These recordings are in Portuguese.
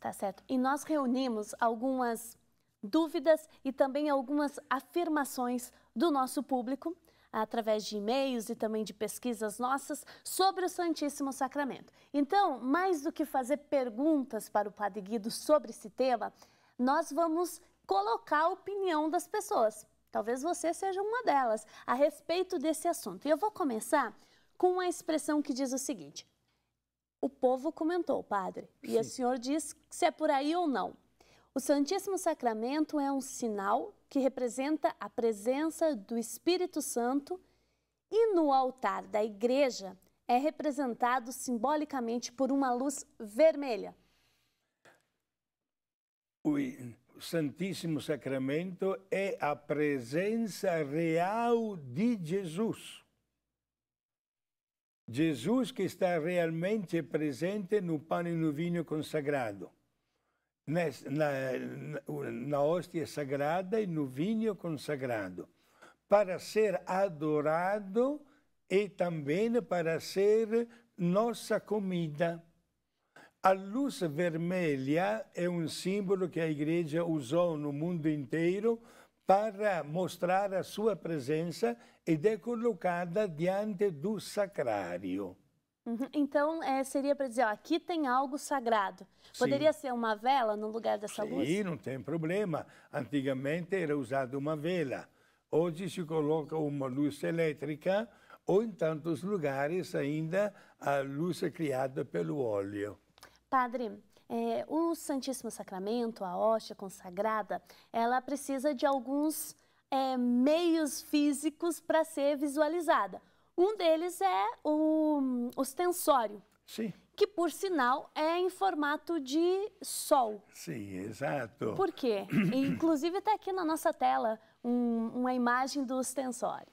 Tá certo. E nós reunimos algumas dúvidas e também algumas afirmações do nosso público, através de e-mails e também de pesquisas nossas, sobre o Santíssimo Sacramento. Então, mais do que fazer perguntas para o Padre Guido sobre esse tema, nós vamos colocar a opinião das pessoas. Talvez você seja uma delas, a respeito desse assunto. E eu vou começar com uma expressão que diz o seguinte: o povo comentou, padre, e o senhor diz se é por aí ou não. O Santíssimo Sacramento é um sinal que representa a presença do Espírito Santo e no altar da igreja é representado simbolicamente por uma luz vermelha. O Santíssimo Sacramento é a presença real de Jesus. Jesus que está realmente presente no pão e no vinho consagrado, na hóstia sagrada e no vinho consagrado, para ser adorado e também para ser nossa comida. A luz vermelha é um símbolo que a Igreja usou no mundo inteiro para mostrar a sua presença e é colocada diante do sacrário. Então, seria para dizer, ó, aqui tem algo sagrado. Poderia ser uma vela no lugar dessa luz? Sim, não tem problema. Antigamente era usada uma vela. Hoje se coloca uma luz elétrica ou em tantos lugares ainda a luz é criada pelo óleo. Padre, o Santíssimo Sacramento, a hóstia consagrada, ela precisa de alguns meios físicos para ser visualizada. Um deles é o ostensório, Sim. Que, por sinal, é em formato de sol. Sim, exato. Por quê? Inclusive está aqui na nossa tela uma imagem do ostensório.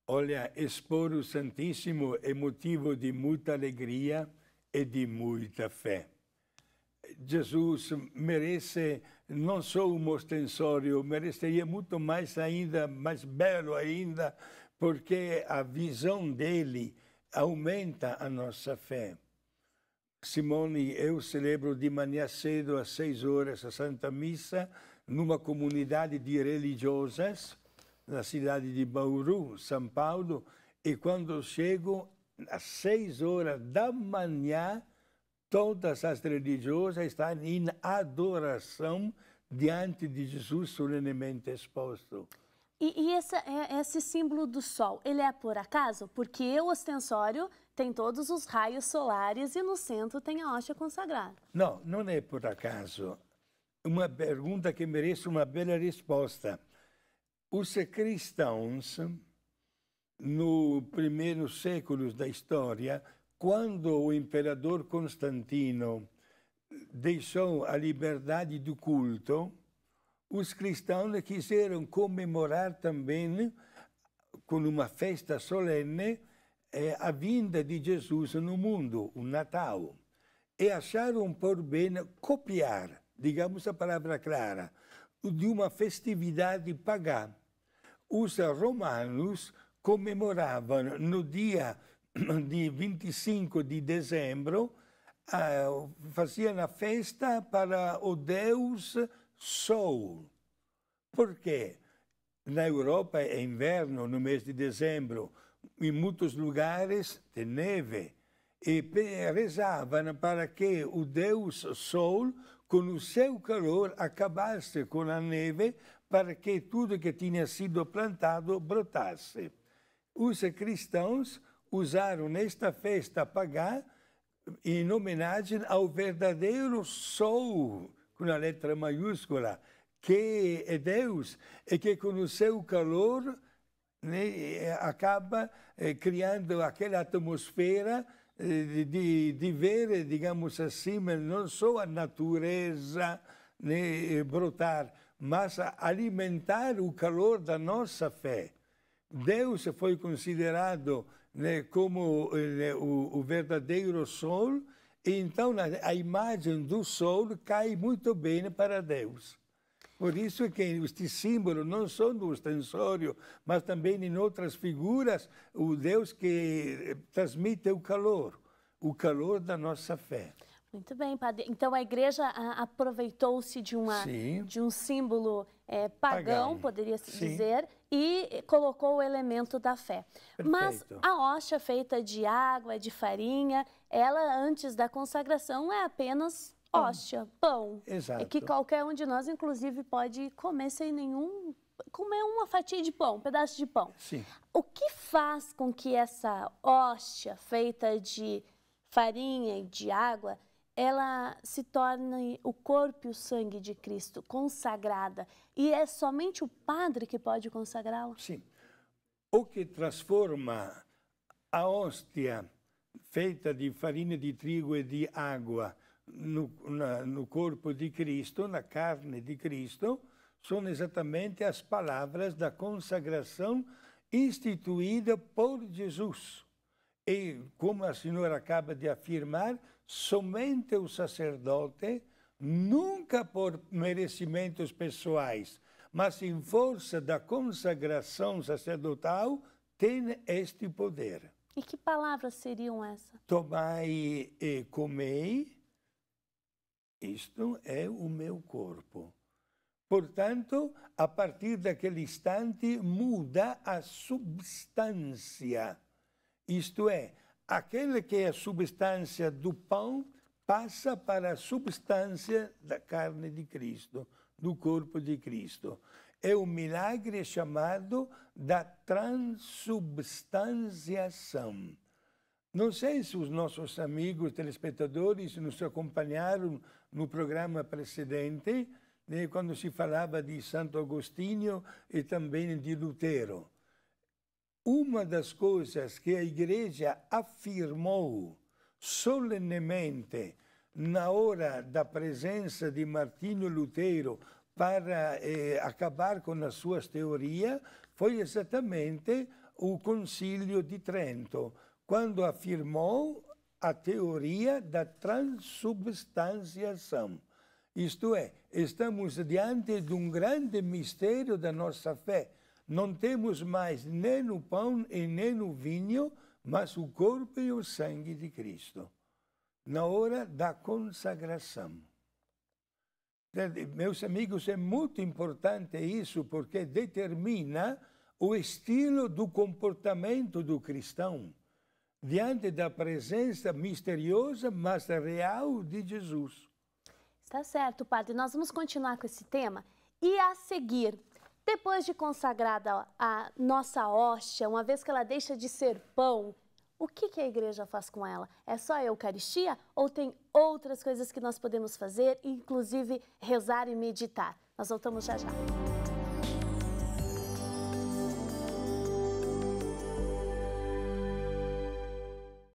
Olha, expor o Santíssimo é motivo de muita alegria e de muita fé. Jesus merece não só um ostensório, mereceria muito mais ainda, mais belo ainda, porque a visão dele aumenta a nossa fé. Simone, eu celebro de manhã cedo às 6 horas a Santa Missa numa comunidade de religiosas na cidade de Bauru, São Paulo, e quando chego às 6 horas da manhã, todas as religiosas estão em adoração diante de Jesus solenemente exposto. E esse símbolo do sol, ele é por acaso? Porque o ostensório tem todos os raios solares e no centro tem a hóstia consagrada. Não, não é por acaso. Uma pergunta que merece uma bela resposta. Os cristãos, no primeiros séculos da história, quando o imperador Constantino deixou a liberdade do culto, os cristãos quiseram comemorar também, com uma festa solene, a vinda de Jesus no mundo, o Natal. E acharam por bem copiar, digamos a palavra clara, de uma festividade pagã. Os romanos comemoravam no dia de 25 de dezembro, faziam a festa para o Deus Sol. Por quê? Na Europa é inverno no mês de dezembro, em muitos lugares tem neve, e rezavam para que o Deus Sol, com o seu calor, acabasse com a neve, para que tudo que tinha sido plantado brotasse. Os cristãos usaram esta festa pagã em homenagem ao verdadeiro Sol, com a letra maiúscula, que é Deus, e que com o seu calor acaba criando aquela atmosfera de ver, digamos assim, não só a natureza brotar, mas alimentar o calor da nossa fé. Deus foi considerado como o verdadeiro sol, e então a imagem do sol cai muito bem para Deus. Por isso que este símbolo, não só no ostensório, mas também em outras figuras, o Deus que transmite o calor da nossa fé. Muito bem, padre. Então a igreja aproveitou-se de um símbolo pagão, poderia-se dizer, e colocou o elemento da fé. Perfeito. Mas a hóstia feita de água, de farinha, ela antes da consagração é apenas hóstia, pão. Exato. É que qualquer um de nós, inclusive, pode comer sem comer uma fatia de pão, um pedaço de pão. Sim. O que faz com que essa hóstia feita de farinha e de água, ela se torne o corpo e o sangue de Cristo, consagrada? E é somente o padre que pode consagrá-la? Sim. O que transforma a hóstia feita de farinha de trigo e de água no corpo de Cristo, na carne de Cristo, são exatamente as palavras da consagração instituída por Jesus. E, como a senhora acaba de afirmar, somente o sacerdote, nunca por merecimentos pessoais, mas em força da consagração sacerdotal, tem este poder. E que palavras seriam essas? Tomai e comei, isto é o meu corpo. Portanto, a partir daquele instante, muda a substância. Isto é, aquele que é a substância do pão passa para a substância da carne de Cristo, do corpo de Cristo. É um milagre chamado da transubstanciação. Não sei se os nossos amigos telespectadores nos acompanharam no programa precedente, né, quando se falava de Santo Agostinho e também de Lutero. Uma das coisas que a Igreja afirmou solenemente na hora da presença de Martinho Lutero para acabar com as suas teorias foi exatamente o Concílio de Trento, quando afirmou a teoria da transubstanciação. Isto é, estamos diante de um grande mistério da nossa fé. Não temos mais nem o pão e nem o vinho, mas o corpo e o sangue de Cristo, na hora da consagração. Meus amigos, é muito importante isso, porque determina o estilo do comportamento do cristão diante da presença misteriosa, mas real de Jesus. Está certo, padre. Nós vamos continuar com esse tema e a seguir, depois de consagrada a nossa hóstia, uma vez que ela deixa de ser pão, o que a igreja faz com ela? É só a Eucaristia ou tem outras coisas que nós podemos fazer, inclusive rezar e meditar? Nós voltamos já já.